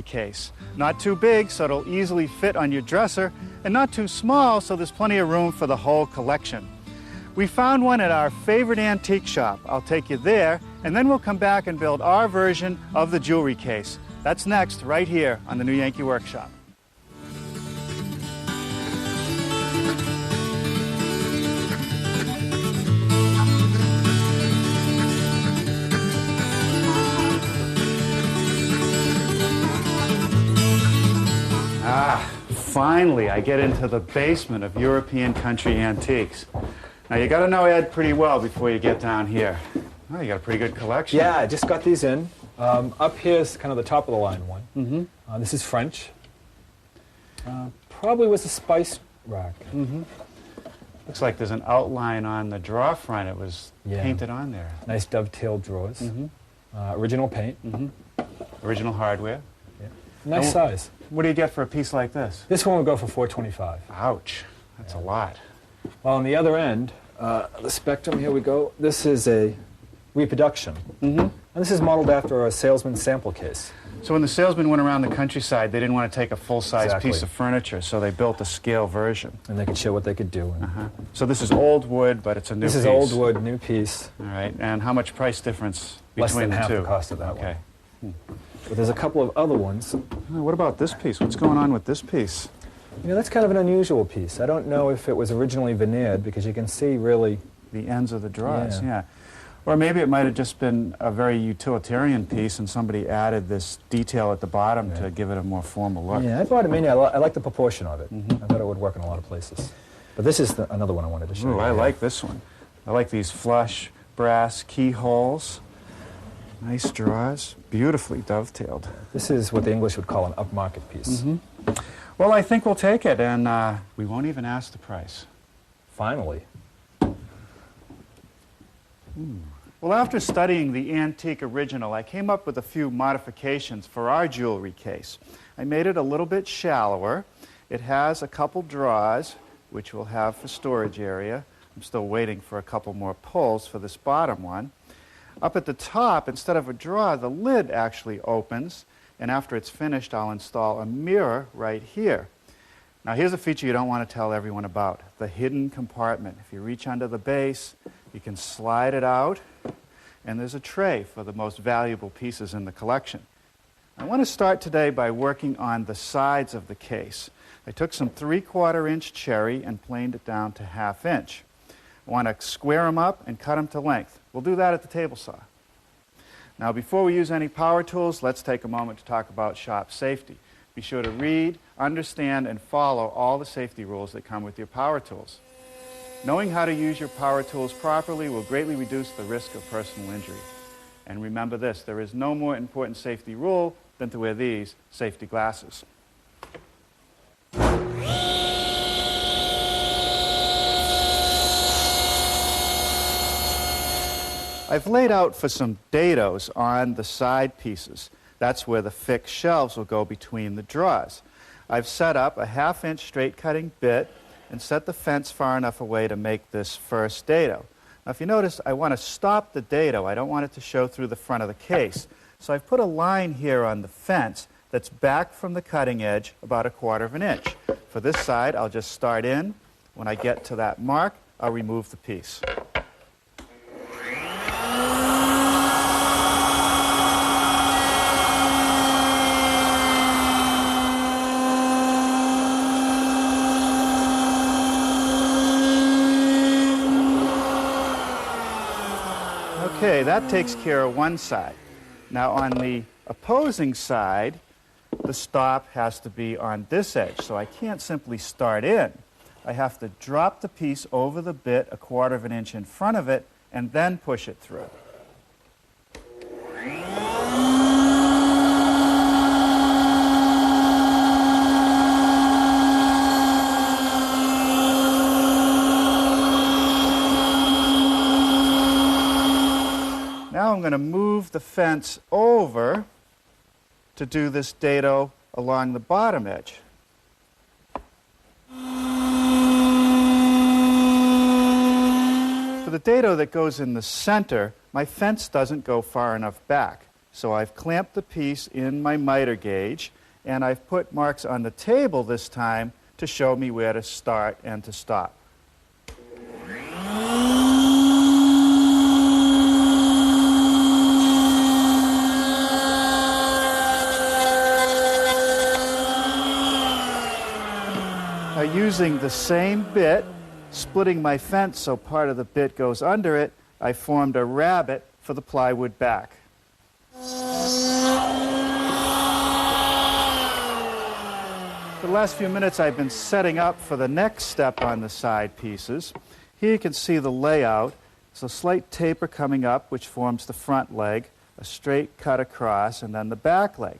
case. Not too big so it'll easily fit on your dresser, and not too small so there's plenty of room for the whole collection. We found one at our favorite antique shop. I'll take you there, and then we'll come back and build our version of the jewelry case. That's next, right here on the New Yankee Workshop. Finally, I get into the basement of European Country Antiques. Now, you got to know Ed pretty well before you get down here. Oh, you got a pretty good collection. Yeah, I just got these in. Up here is kind of the top of the line one. Mm-hmm. This is French. Probably was a spice rack. Mm-hmm. Looks like there's an outline on the drawer front. It was painted on there. Nice dovetailed drawers. Mm-hmm. Original paint. Mm-hmm. Original hardware. Yeah. Nice size. What do you get for a piece like this? This one would go for $425. Ouch. That's a lot. Well, on the other end, the Spectrum, here we go. This is a reproduction. Mm-hmm. And this is modeled after a salesman's sample case. So when the salesman went around the countryside, they didn't want to take a full-size piece of furniture, so they built a scale version. And they could show what they could do. So this is old wood, but it's a new piece. This is old wood, new piece. All right. And how much price difference between Less than the half two? the cost of that one. Okay. But there's a couple of other ones. What about this piece? What's going on with this piece? You know, that's kind of an unusual piece. I don't know if it was originally veneered, because you can see really the ends of the drawers, Or maybe it might have just been a very utilitarian piece and somebody added this detail at the bottom to give it a more formal look. Yeah, I bought it mainly. I like the proportion of it. I thought it would work in a lot of places. But this is another one I wanted to show you. I like this one. I like these flush brass keyholes. Nice drawers, beautifully dovetailed. This is what the English would call an upmarket piece. Well, I think we'll take it, and we won't even ask the price. Finally. Well, after studying the antique original, I came up with a few modifications for our jewelry case. I made it a little bit shallower. It has a couple drawers, which we'll have for storage area. I'm still waiting for a couple more pulls for this bottom one. Up at the top, instead of a drawer, the lid actually opens, and after it's finished, I'll install a mirror right here. Now, here's a feature you don't want to tell everyone about, the hidden compartment. If you reach under the base, you can slide it out, and there's a tray for the most valuable pieces in the collection. I want to start today by working on the sides of the case. I took some 3/4 inch cherry and planed it down to 1/2 inch. I want to square them up and cut them to length. We'll do that at the table saw. Now, before we use any power tools, let's take a moment to talk about shop safety. Be sure to read, understand, and follow all the safety rules that come with your power tools. Knowing how to use your power tools properly will greatly reduce the risk of personal injury. And remember this, there is no more important safety rule than to wear these safety glasses. I've laid out for some dados on the side pieces. That's where the fixed shelves will go between the drawers. I've set up a 1/2 inch straight cutting bit and set the fence far enough away to make this first dado. Now, if you notice, I want to stop the dado. I don't want it to show through the front of the case. So I've put a line here on the fence that's back from the cutting edge about 1/4 inch. For this side, I'll just start in. When I get to that mark, I'll remove the piece. Okay, that takes care of one side. Now, on the opposing side, the stop has to be on this edge, so I can't simply start in. I have to drop the piece over the bit 1/4 inch in front of it and then push it through. Now I'm going to move the fence over to do this dado along the bottom edge. For the dado that goes in the center, my fence doesn't go far enough back. So I've clamped the piece in my miter gauge, and I've put marks on the table this time to show me where to start and to stop. Now, using the same bit, splitting my fence so part of the bit goes under it, I formed a rabbet for the plywood back. For the last few minutes, I've been setting up for the next step on the side pieces. Here you can see the layout. It's a slight taper coming up, which forms the front leg, a straight cut across, and then the back leg.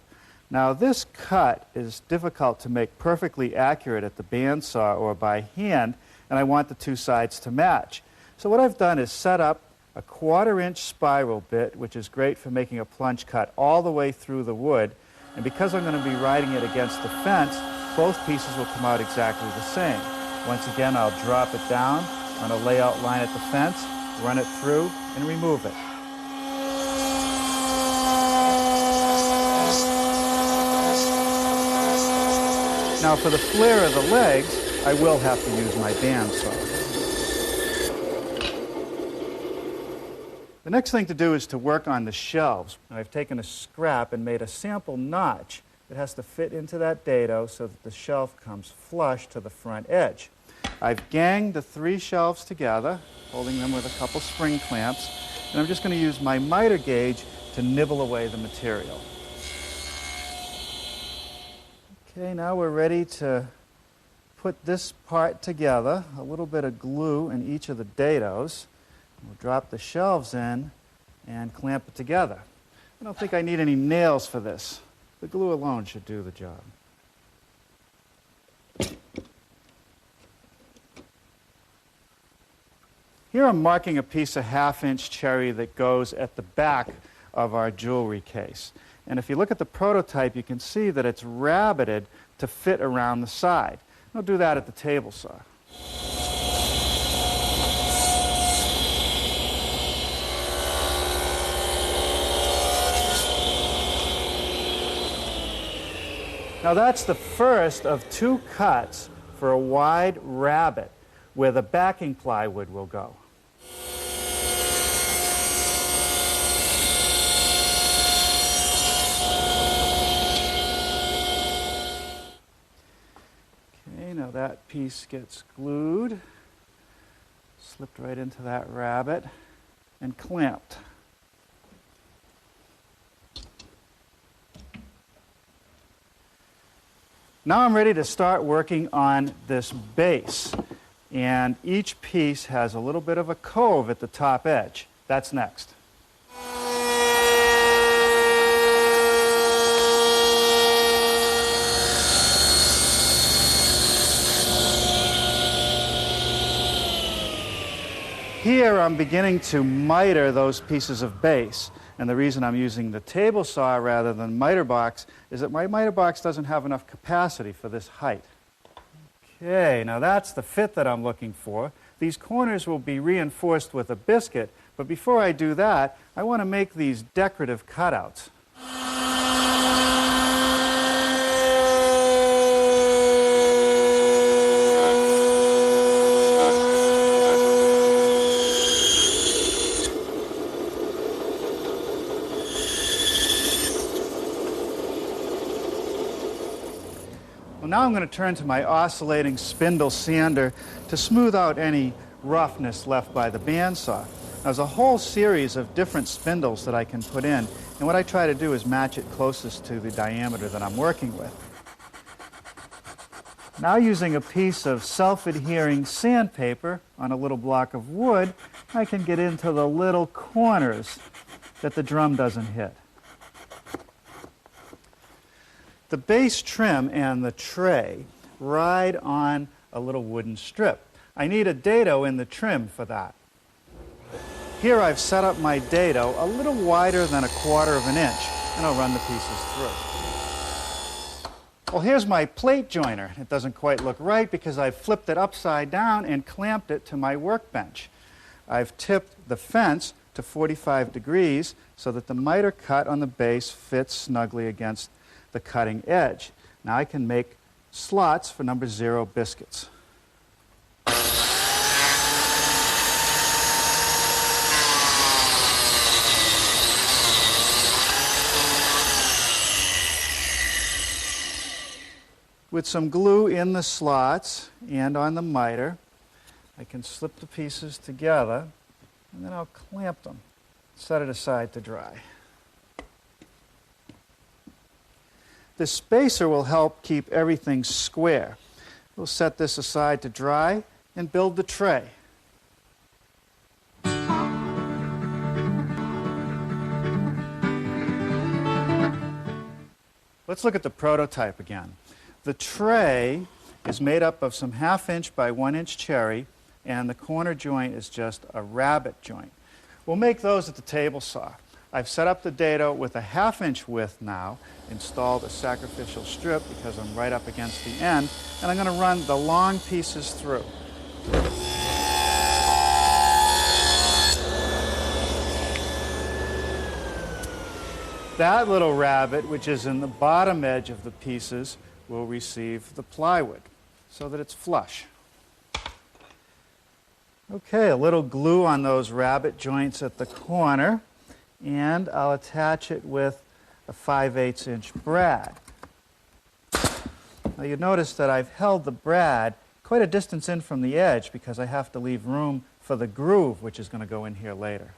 Now, this cut is difficult to make perfectly accurate at the bandsaw or by hand, and I want the two sides to match. So what I've done is set up a 1/4-inch spiral bit, which is great for making a plunge cut all the way through the wood. And because I'm going to be riding it against the fence, both pieces will come out exactly the same. Once again, I'll drop it down on a layout line at the fence, run it through, and remove it. Now, for the flare of the legs, I will have to use my bandsaw. The next thing to do is to work on the shelves. I've taken a scrap and made a sample notch that has to fit into that dado so that the shelf comes flush to the front edge. I've ganged the 3 shelves together, holding them with a couple spring clamps, and I'm just going to use my miter gauge to nibble away the material. Okay, now we're ready to put this part together, a little bit of glue in each of the dados. We'll drop the shelves in and clamp it together. I don't think I need any nails for this. The glue alone should do the job. Here I'm marking a piece of 1/2-inch cherry that goes at the back of our jewelry case. And if you look at the prototype, you can see that it's rabbeted to fit around the side. I'll do that at the table saw. Now that's the first of 2 cuts for a wide rabbet where the backing plywood will go. Okay, now that piece gets glued, slipped right into that rabbet, and clamped. Now I'm ready to start working on this base. And each piece has a little bit of a cove at the top edge. That's next. Here I'm beginning to miter those pieces of base. And the reason I'm using the table saw rather than miter box is that my miter box doesn't have enough capacity for this height. Okay, now that's the fit that I'm looking for. These corners will be reinforced with a biscuit, but before I do that, I want to make these decorative cutouts. Well, now I'm going to turn to my oscillating spindle sander to smooth out any roughness left by the bandsaw. There's a whole series of different spindles that I can put in, and what I try to do is match it closest to the diameter that I'm working with. Now, using a piece of self-adhering sandpaper on a little block of wood, I can get into the little corners that the drum doesn't hit. The base trim and the tray ride on a little wooden strip. I need a dado in the trim for that. Here I've set up my dado a little wider than 1/4 of an inch, and I'll run the pieces through. Well, here's my plate joiner. It doesn't quite look right because I've flipped it upside down and clamped it to my workbench. I've tipped the fence to 45 degrees so that the miter cut on the base fits snugly against the cutting edge. Now I can make slots for number 0 biscuits. With some glue in the slots and on the miter, I can slip the pieces together, and then I'll clamp them, set it aside to dry. The spacer will help keep everything square. We'll set this aside to dry and build the tray. Let's look at the prototype again. The tray is made up of some 1/2 inch by 1 inch cherry, and the corner joint is just a rabbet joint. We'll make those at the table saw. I've set up the dado with a 1/2 inch width now, installed a sacrificial strip because I'm right up against the end, and I'm going to run the long pieces through. That little rabbet, which is in the bottom edge of the pieces, will receive the plywood so that it's flush. Okay, a little glue on those rabbet joints at the corner, and I'll attach it with a 5/8 inch brad. Now you notice that I've held the brad quite a distance in from the edge because I have to leave room for the groove, which is going to go in here later.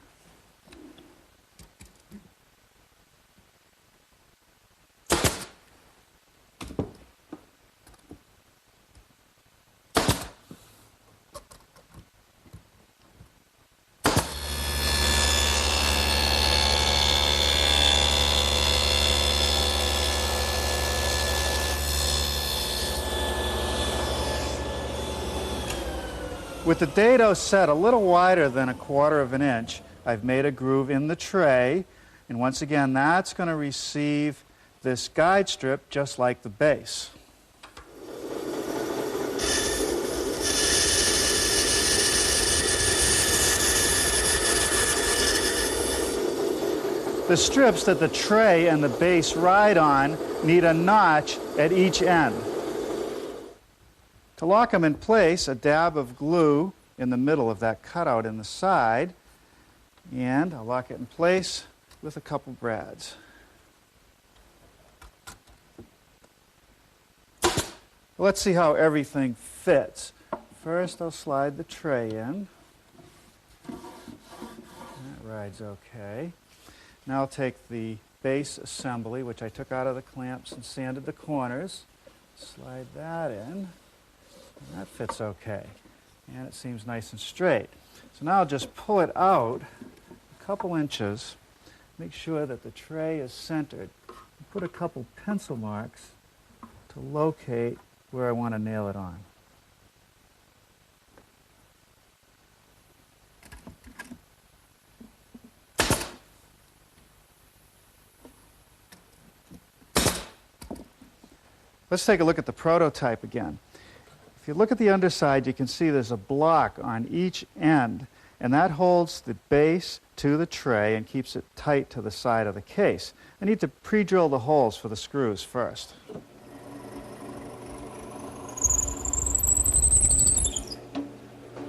With the dado set a little wider than 1/4 inch, I've made a groove in the tray, and once again that's going to receive this guide strip just like the base. The strips that the tray and the base ride on need a notch at each end. To lock them in place, a dab of glue in the middle of that cutout in the side, and I'll lock it in place with a couple brads. Let's see how everything fits. First, I'll slide the tray in. That rides okay. Now I'll take the base assembly, which I took out of the clamps and sanded the corners, slide that in. And that fits okay, and it seems nice and straight. So now I'll just pull it out a couple inches, make sure that the tray is centered, and put a couple pencil marks to locate where I want to nail it on. Let's take a look at the prototype again. If you look at the underside, you can see there's a block on each end, and that holds the base to the tray and keeps it tight to the side of the case. I need to pre-drill the holes for the screws first.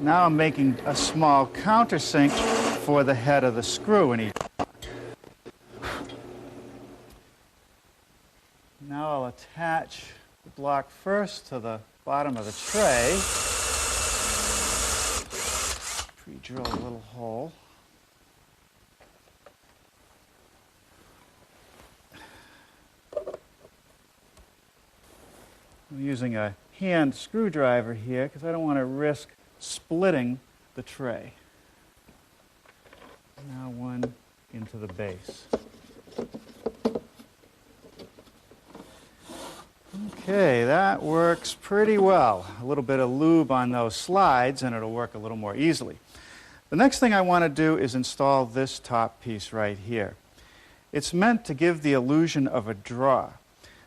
Now I'm making a small countersink for the head of the screw in each block. Now I'll attach the block first to the bottom of the tray. Pre-drill a little hole. I'm using a hand screwdriver here because I don't want to risk splitting the tray. Now one into the base. Okay, that works pretty well. A little bit of lube on those slides and it'll work a little more easily. The next thing I want to do is install this top piece right here. It's meant to give the illusion of a draw.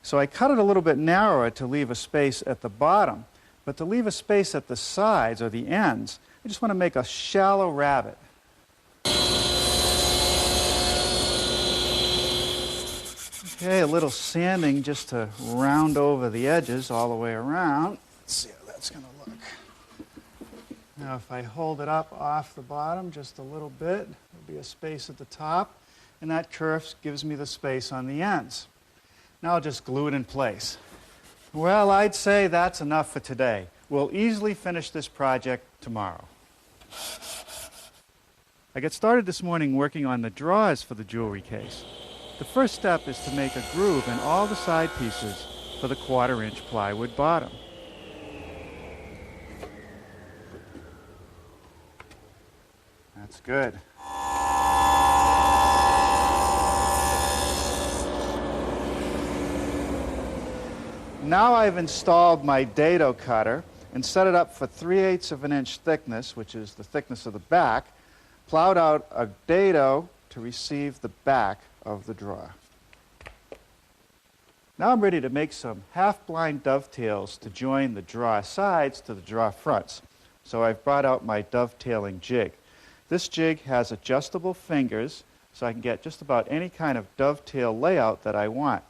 So I cut it a little bit narrower to leave a space at the bottom, but to leave a space at the sides or the ends, I just want to make a shallow rabbet. Okay, a little sanding just to round over the edges all the way around. Let's see how that's going to look. Now if I hold it up off the bottom just a little bit, there'll be a space at the top, and that curve gives me the space on the ends. Now I'll just glue it in place. Well, I'd say that's enough for today. We'll easily finish this project tomorrow. I got started this morning working on the drawers for the jewelry case. The first step is to make a groove in all the side pieces for the 1/4-inch plywood bottom. That's good. Now I've installed my dado cutter and set it up for 3/8 of an inch thickness, which is the thickness of the back, plowed out a dado to receive the back of the drawer. Now I'm ready to make some half-blind dovetails to join the drawer sides to the drawer fronts. So I've brought out my dovetailing jig. This jig has adjustable fingers, so I can get just about any kind of dovetail layout that I want.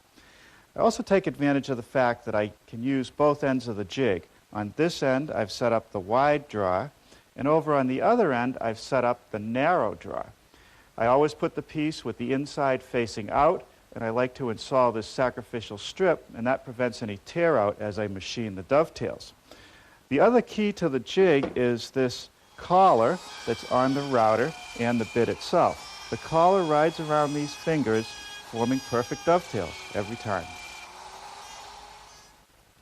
I also take advantage of the fact that I can use both ends of the jig. On this end, I've set up the wide drawer, and over on the other end, I've set up the narrow drawer. I always put the piece with the inside facing out, and I like to install this sacrificial strip, and that prevents any tear out as I machine the dovetails. The other key to the jig is this collar that's on the router and the bit itself. The collar rides around these fingers, forming perfect dovetails every time.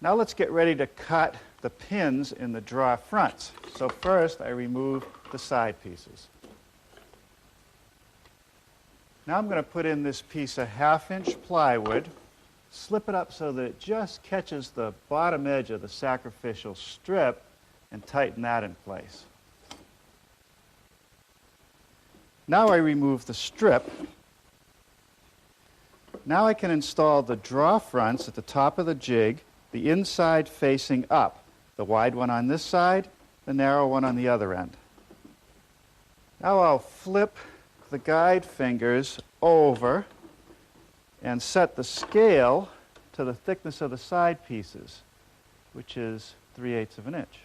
Now let's get ready to cut the pins in the drawer fronts. So first I remove the side pieces. Now I'm going to put in this piece of 1/2-inch plywood, slip it up so that it just catches the bottom edge of the sacrificial strip, and tighten that in place. Now I remove the strip. Now I can install the drawer fronts at the top of the jig, the inside facing up, the wide one on this side, the narrow one on the other end. Now I'll flip the guide fingers over and set the scale to the thickness of the side pieces, which is 3/8 of an inch.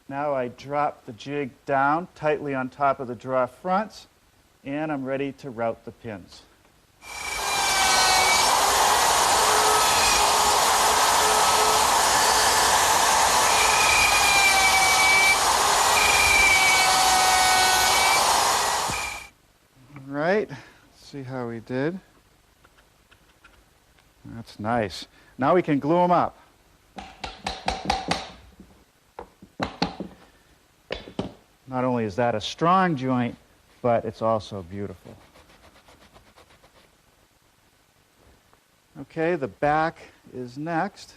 Now I drop the jig down tightly on top of the drawer fronts, and I'm ready to route the pins. Right, let's see how we did. That's nice. Now we can glue them up. Not only is that a strong joint, but it's also beautiful. Okay, the back is next.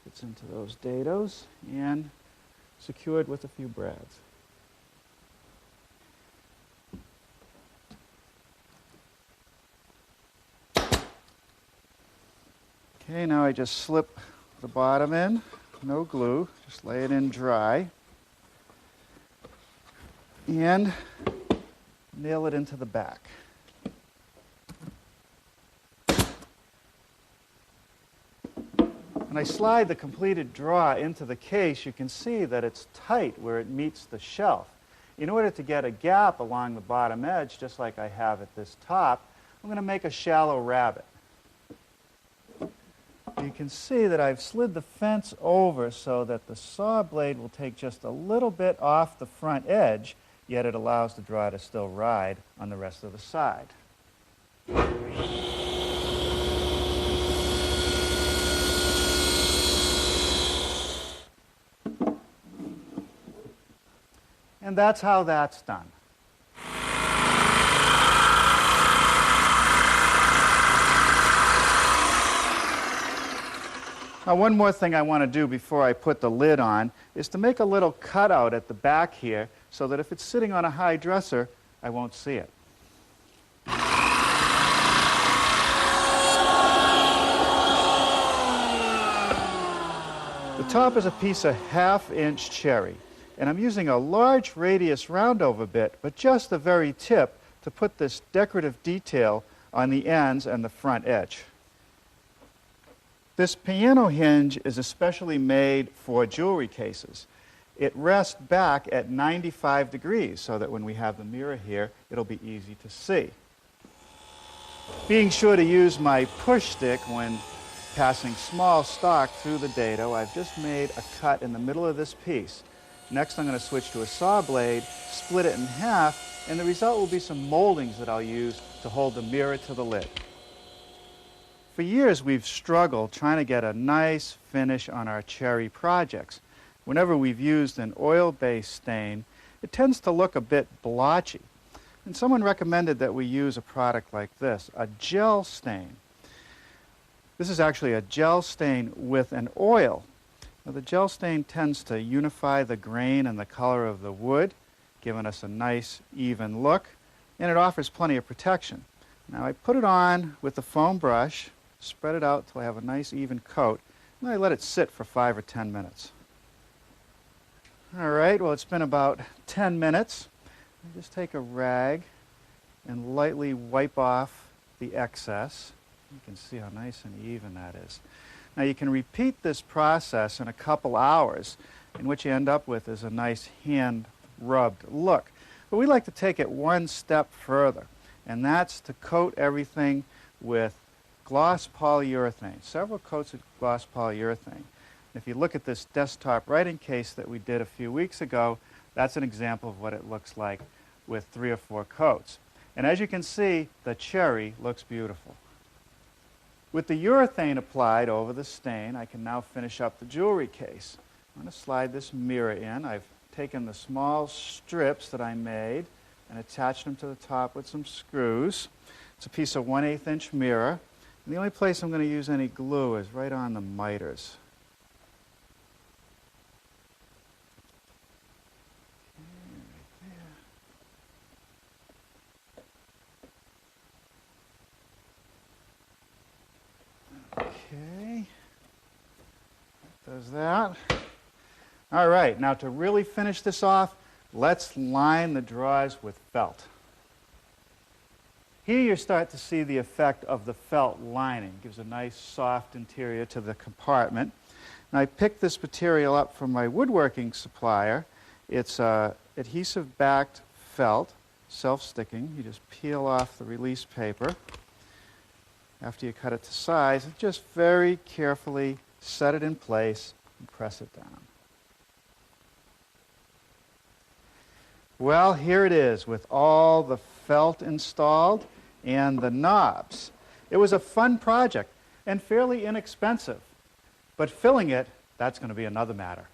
Fits into those dados and secured with a few brads. Okay, now I just slip the bottom in, no glue, just lay it in dry, and nail it into the back. When I slide the completed drawer into the case, you can see that it's tight where it meets the shelf. In order to get a gap along the bottom edge, just like I have at this top, I'm going to make a shallow rabbet. You can see that I've slid the fence over so that the saw blade will take just a little bit off the front edge, yet it allows the drawer to still ride on the rest of the side. And that's how that's done. Now, one more thing I want to do before I put the lid on is to make a little cutout at the back here so that if it's sitting on a high dresser, I won't see it. The top is a piece of 1/2-inch cherry, and I'm using a large radius roundover bit, but just the very tip, to put this decorative detail on the ends and the front edge. This piano hinge is especially made for jewelry cases. It rests back at 95 degrees so that when we have the mirror here, it'll be easy to see. Being sure to use my push stick when passing small stock through the dado, I've just made a cut in the middle of this piece. Next, I'm going to switch to a saw blade, split it in half, and the result will be some moldings that I'll use to hold the mirror to the lid. For years, we've struggled trying to get a nice finish on our cherry projects. Whenever we've used an oil-based stain, it tends to look a bit blotchy. And someone recommended that we use a product like this, a gel stain. This is actually a gel stain with an oil. Now, the gel stain tends to unify the grain and the color of the wood, giving us a nice, even look, and it offers plenty of protection. Now, I put it on with the foam brush, spread it out till I have a nice, even coat, and I let it sit for 5 or 10 minutes. All right, well, it's been about 10 minutes. I just take a rag and lightly wipe off the excess. You can see how nice and even that is. Now, you can repeat this process in a couple hours, and what you end up with is a nice hand-rubbed look. But we like to take it one step further, and that's to coat everything with gloss polyurethane, several coats of gloss polyurethane. If you look at this desktop writing case that we did a few weeks ago, that's an example of what it looks like with 3 or 4 coats. And as you can see, the cherry looks beautiful. With the urethane applied over the stain, I can now finish up the jewelry case. I'm going to slide this mirror in. I've taken the small strips that I made and attached them to the top with some screws. It's a piece of 1/8 inch mirror. And the only place I'm going to use any glue is right on the miters. Okay, does that. All right, now to really finish this off, let's line the drawers with felt. Here you start to see the effect of the felt lining. It gives a nice soft interior to the compartment. And I picked this material up from my woodworking supplier. It's adhesive-backed felt, self-sticking. You just peel off the release paper. After you cut it to size, and just very carefully set it in place and press it down. Well, here it is with all the felt installed and the knobs. It was a fun project and fairly inexpensive, but filling it, that's going to be another matter.